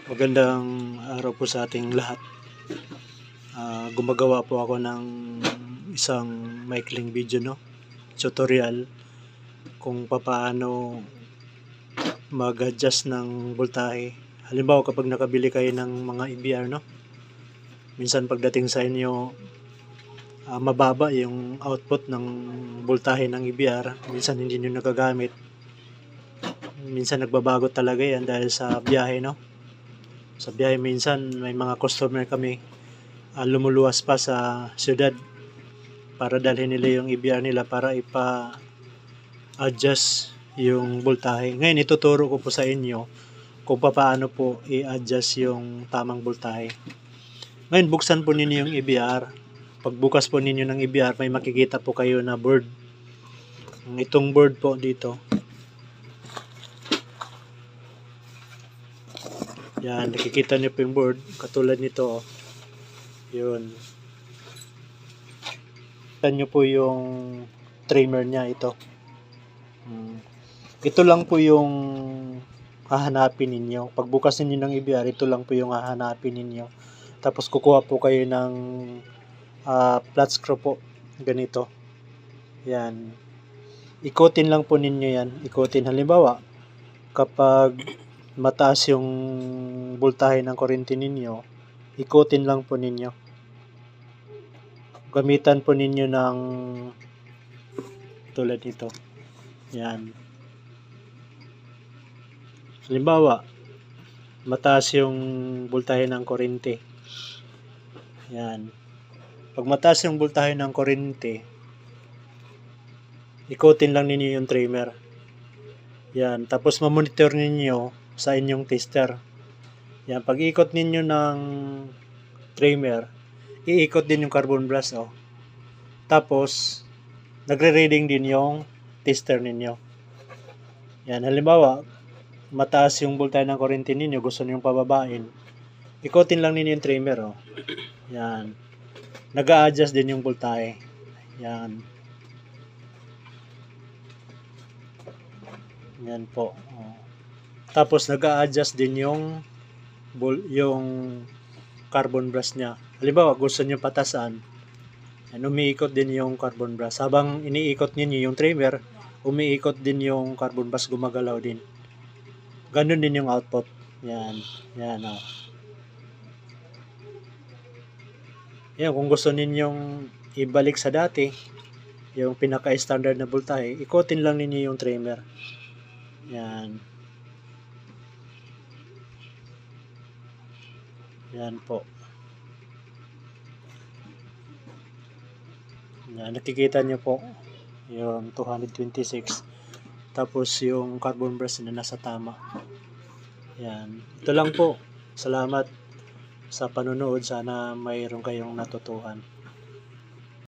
Magandang araw po sa ating lahat. Gumagawa po ako ng isang maikling video, tutorial kung paano mag-adjust ng voltahe. Halimbawa kapag nakabili kayo ng mga EBR, minsan pagdating sa inyo mababa yung output ng voltahe ng EBR, minsan hindi nyo nagagamit, minsan nagbabago talaga yan dahil sa biyahe, sa biyahe. Minsan may mga customer kami lumuluwas pa sa syudad para dalhin nila yung EBR nila para ipa-adjust yung voltahe. Ngayon ituturo ko po sa inyo kung paano po i-adjust yung tamang voltahe. Ngayon buksan po ninyo yung EBR. Pagbukas po ninyo ng EBR, may makikita po kayo na board. Itong board po dito, yan, nakikita niyo po yung board, katulad nito, yun. Kita niyo po yung trimmer niya, ito. Ito lang po yung hahanapin ninyo. Pagbukas ninyo ng EBR, ito lang po yung hahanapin ninyo. Tapos kukuha po kayo ng flat screw po, ganito. Yan. Ikutin lang po ninyo yan. Ikutin. Halimbawa, kapag mataas yung voltahe ng kuryente ninyo, ikutin lang po ninyo. Gamitan po ninyo ng tulad nito. Yan. Halimbawa, mataas yung voltahe ng kuryente. Yan. Pag mataas yung voltahe ng kuryente, ikutin lang ninyo yung trimmer. Yan. Tapos mamonitor ninyo sa inyong tester. Yan. Pag ikot ninyo ng trimmer, iikot din yung carbon brush. Tapos, nagre-reading din yung tester ninyo. Yan. Halimbawa, mataas yung voltahe ng kuryente ninyo, gusto niyo pababain, ikutin lang ninyo yung trimmer. Yan. Nag-a-adjust din yung voltahe. Yan. Yan po. Tapos nag-a-adjust din yung carbon brush niya. Halimbawa, gusto niyo patasan, umiikot din yung carbon brush. Habang iniikot niyo yung trimmer, umiikot din yung carbon brush, gumagalaw din. Ganun din yung output. Yan. Yan, Yan, kung gusto ninyong ibalik sa dati, yung pinaka-standard na voltahe, ikutin lang ninyo yung trimmer. Yan. Yan po. Yan, nakikita nyo po yung 226. Tapos yung carbon brush na nasa tama. Yan. Ito lang po. Salamat sa panonood. Sana mayroon kayong natutuhan.